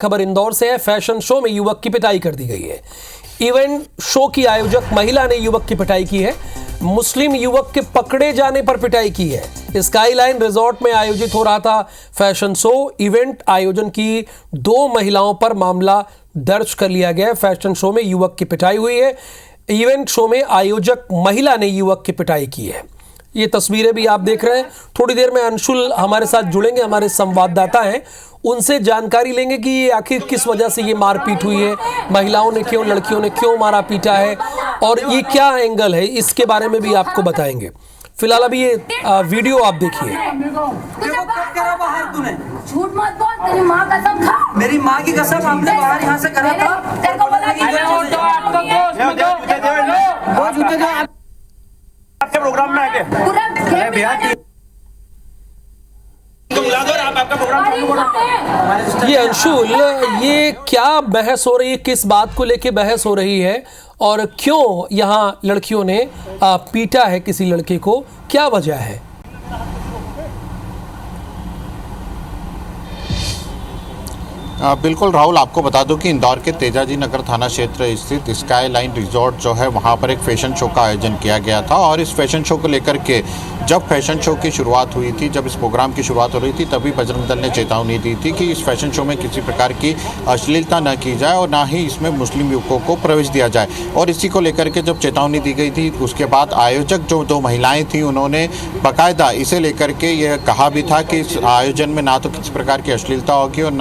खबर इंदौर से है। फैशन शो में युवक की पिटाई कर दी गई है। इवेंट शो की आयोजक महिला ने युवक की पिटाई की है। मुस्लिम युवक के पकड़े जाने पर पिटाई की है। स्काईलाइन रिजॉर्ट में आयोजित हो रहा था फैशन शो। इवेंट आयोजन की 2 महिलाओं पर मामला दर्ज कर लिया गया है। फैशन शो में युवक की पिटाई हुई है। इवेंट शो में आयोजक महिला ने युवक की पिटाई की है। ये तस्वीरें भी आप देख रहे हैं। थोड़ी देर में अंशुल हमारे साथ जुड़ेंगे, हमारे संवाददाता हैं, उनसे जानकारी लेंगे कि ये आखिर किस वजह से ये मारपीट हुई है, महिलाओं ने क्यों, लड़कियों ने क्यों मारा पीटा है और ये क्या एंगल है, इसके बारे में भी आपको बताएंगे। फिलहाल अभी ये वीडियो आप देखिए। झूठ मत बोल, तेरी माँ कसम खा। मेरी माँ की कसम आपने बाहर यहाँ से करा था। तेरे को बोला कि आपके प्रोग्राम में आके पूरा बिहार ये अंशुल, ये क्या बहस हो रही है, किस बात को लेके बहस हो रही है और क्यों यहाँ लड़कियों ने पीटा है किसी लड़के को, क्या वजह है? बिल्कुल राहुल, आपको बता दूं कि इंदौर के तेजाजी नगर थाना क्षेत्र स्थित स्काईलाइन रिजॉर्ट जो है वहां पर एक फैशन शो का आयोजन किया गया था। और इस फैशन शो को लेकर के जब फैशन शो की शुरुआत हुई थी, जब इस प्रोग्राम की शुरुआत हो रही थी, तभी बजरंग दल ने चेतावनी दी थी कि इस फैशन शो में किसी प्रकार की अश्लीलता न की जाए और ना ही इसमें मुस्लिम युवकों को प्रवेश दिया जाए। और इसी को लेकर के जब चेतावनी दी गई थी, उसके बाद आयोजक जो 2 महिलाएं थी, उन्होंने बाकायदा इसे लेकर के यह कहा भी था कि इस आयोजन में ना तो किसी प्रकार की अश्लीलता होगी और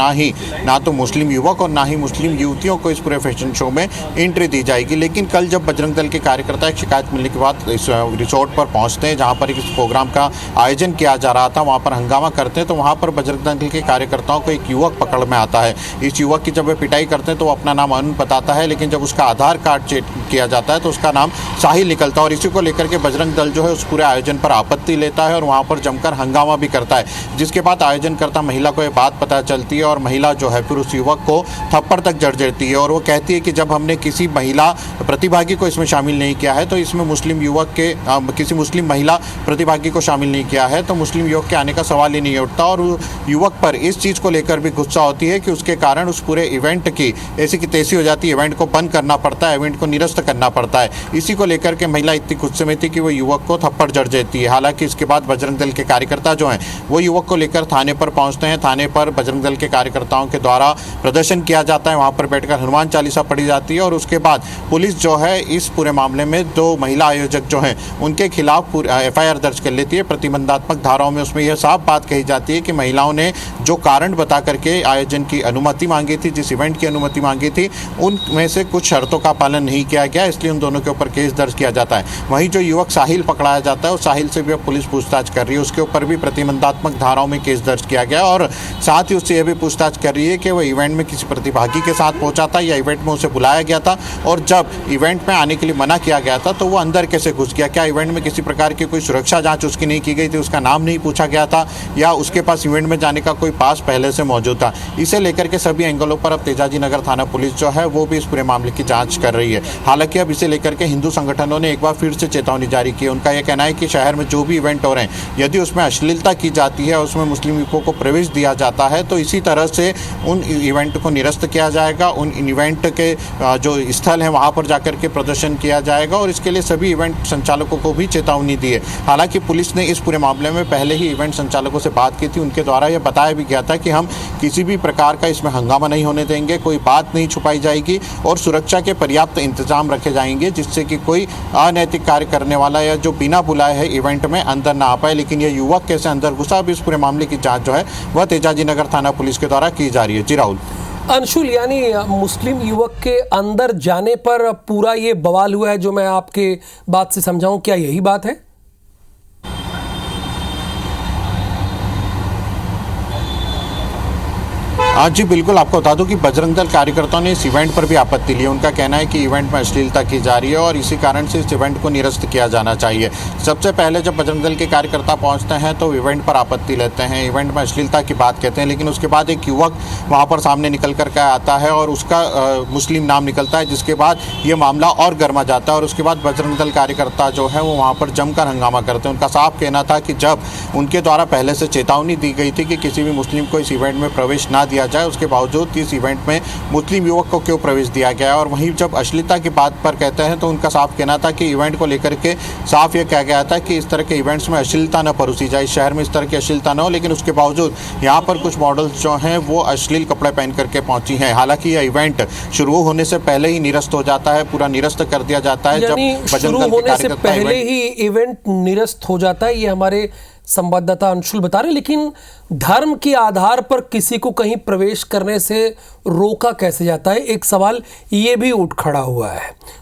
ना तो मुस्लिम युवक और ना ही मुस्लिम युवतियों को इस पूरे फैशन शो में एंट्री दी जाएगी। लेकिन कल जब बजरंग दल के कार्यकर्ता एक शिकायत मिलने के बाद इस रिसोर्ट पर पहुंचते हैं जहां पर इस प्रोग्राम का आयोजन किया जा रहा था, वहां पर हंगामा करते हैं, तो वहां पर बजरंग दल के कार्यकर्ताओं को एक युवक पकड़ में आता है। इस युवक की जब वे पिटाई करते हैं तो वो अपना नाम अरुण बताता है, लेकिन जब उसका आधार कार्ड चेक किया जाता है तो उसका नाम साहिल निकलता है। और इसी को लेकर के बजरंग दल जो है उस पूरे आयोजन पर आपत्ति लेता है और वहाँ पर जमकर हंगामा भी करता है, जिसके बाद आयोजनकर्ता महिला को ये बात पता चलती है और महिला जो है फिर उस युवक को थप्पड़ तक जड़ देती है। और वो कहती है कि जब हमने किसी महिला प्रतिभागी को इसमें शामिल नहीं किया है, तो इसमें मुस्लिम युवक के किसी मुस्लिम महिला प्रतिभागी को शामिल नहीं किया है तो मुस्लिम युवक के आने का सवाल ही नहीं उठता। और युवक पर इस चीज़ को लेकर भी गुस्सा होती है कि उसके कारण उस पूरे इवेंट की ऐसी की तैसी हो जाती है, इवेंट को बंद करना पड़ता है, इवेंट को निरस्त करना पड़ता है। इसी को लेकर के महिला इतनी गुस्से में थी कि वो युवक को थप्पड़ जड़ देती है। हालांकि इसके बाद बजरंग दल के कार्यकर्ता जो हैं वो युवक को लेकर थाने पर पहुंचते हैं। थाने पर बजरंग दल के कार्यकर्ताओं के द्वारा प्रदर्शन किया जाता है, वहां पर बैठकर हनुमान चालीसा पढ़ी जाती है और उसके बाद पुलिस जो है इस पूरे मामले में 2 महिला आयोजक जो हैं उनके खिलाफ FIR दर्ज कर लेती है। प्रतिबंधात्मक धाराओं में उसमें यह साफ बात कही जाती है कि महिलाओं ने जो कारण बता करके आयोजन की अनुमति मांगी थी, जिस इवेंट की अनुमति मांगी थी, उनमें से कुछ शर्तों का पालन नहीं किया गया, इसलिए उन दोनों के ऊपर केस दर्ज किया जाता है। वहीं जो युवक साहिल पकड़ाया जाता है उस साहिल से भी अब पुलिस पूछताछ कर रही है, उसके ऊपर भी प्रतिबंधात्मक धाराओं में केस दर्ज किया गया और साथ ही उससे यह भी पूछताछ कर रही है कि वह इवेंट में किसी प्रतिभागी के साथ पहुंचा था या इवेंट में उसे बुलाया गया था और जब इवेंट में आने के लिए मना किया गया था तो वो अंदर कैसे घुस गया, क्या इवेंट में किसी प्रकार की कोई सुरक्षा जांच उसकी नहीं की गई थी, उसका नाम नहीं पूछा गया था या उसके पास इवेंट में जाने का कोई पास पहले से मौजूद था। इसे लेकर के सभी एंगलों पर अब तेजाजी नगर थाना पुलिस जो है वो भी इस पूरे मामले की जांच कर रही है। हालांकि अब इसे लेकर के हिंदू संगठनों ने एक बार फिर से चेतावनी जारी की है। उनका यह कहना है कि शहर में जो भी इवेंट हो रहे हैं, यदि उसमें अश्लीलता की जाती है, उसमें मुस्लिम युवकों को प्रवेश दिया जाता है तो इसी तरह से उन इवेंट को निरस्त किया जाएगा, उन इवेंट के जो स्थल हैं वहाँ पर जाकर के प्रदर्शन किया जाएगा और इसके लिए सभी इवेंट संचालकों को भी चेतावनी दी है। हालांकि पुलिस ने इस पूरे मामले में पहले ही इवेंट संचालकों से बात की थी, उनके द्वारा यह बताया भी गया था कि हम किसी भी प्रकार का इसमें हंगामा नहीं होने देंगे, कोई बात नहीं छुपाई जाएगी और सुरक्षा के पर्याप्त इंतजाम रखे जाएंगे जिससे कि कोई अनैतिक कार्य करने वाला या जो बिना बुलाए है इवेंट में अंदर ना आ पाए। लेकिन यह युवक कैसे अंदर घुसा, अब इस पूरे मामले की जाँच जो है वह तेजाजी नगर थाना पुलिस के द्वारा की जा रही है। जी राहुल। अंशुल, यानी मुस्लिम युवक के अंदर जाने पर पूरा ये बवाल हुआ है जो मैं आपके बात से समझाऊं, क्या यही बात है? हाँ जी बिल्कुल, आपको बता दूं कि बजरंग दल कार्यकर्ताओं ने इस इवेंट पर भी आपत्ति ली है। उनका कहना है कि इवेंट में अश्लीलता की जा रही है और इसी कारण से इस इवेंट को निरस्त किया जाना चाहिए। सबसे पहले जब बजरंग दल के कार्यकर्ता पहुंचते हैं तो इवेंट पर आपत्ति लेते हैं, इवेंट में अश्लीलता की बात कहते हैं, लेकिन उसके बाद एक युवक वहाँ पर सामने निकल कर आता है और उसका मुस्लिम नाम निकलता है, जिसके बाद ये मामला और गर्मा जाता है और उसके बाद बजरंग दल कार्यकर्ता जो है वो वहाँ पर जमकर हंगामा करते हैं। उनका साफ कहना था कि जब उनके द्वारा पहले से चेतावनी दी गई थी कि किसी भी मुस्लिम को इस इवेंट में प्रवेश ना दिया जाए, उसके बावजूद इस इवेंट में मुस्लिम युवक को क्यों प्रवेश दिया गया। और वहीं जब अश्लीलता की बात पर कहते हैं तो उनका साफ कहना था कि इवेंट को लेकर के साफ ये कहा गया था कि इस तरह के इवेंट्स में अश्लीलता न परोसी जाए, शहर में इस तरह की अश्लीलता न हो। लेकिन उसके बावजूद यहाँ पर कुछ मॉडल्स जो हैं वो अश्लील कपड़े पहन करके पहुंची हैं। हालांकि यह इवेंट शुरू होने से पहले ही निरस्त हो जाता है, पूरा निरस्त कर दिया जाता है। यानी जब शुरू बजरंग दल के होने से कार्यकर्ता पहले ही इवेंट निरस्त हो जाता है, ये हमारे संवाददाता अंशुल बता रहे हैं। लेकिन धर्म के आधार पर किसी को कहीं प्रवेश करने से रोका कैसे जाता है, एक सवाल ये भी उठ खड़ा हुआ है।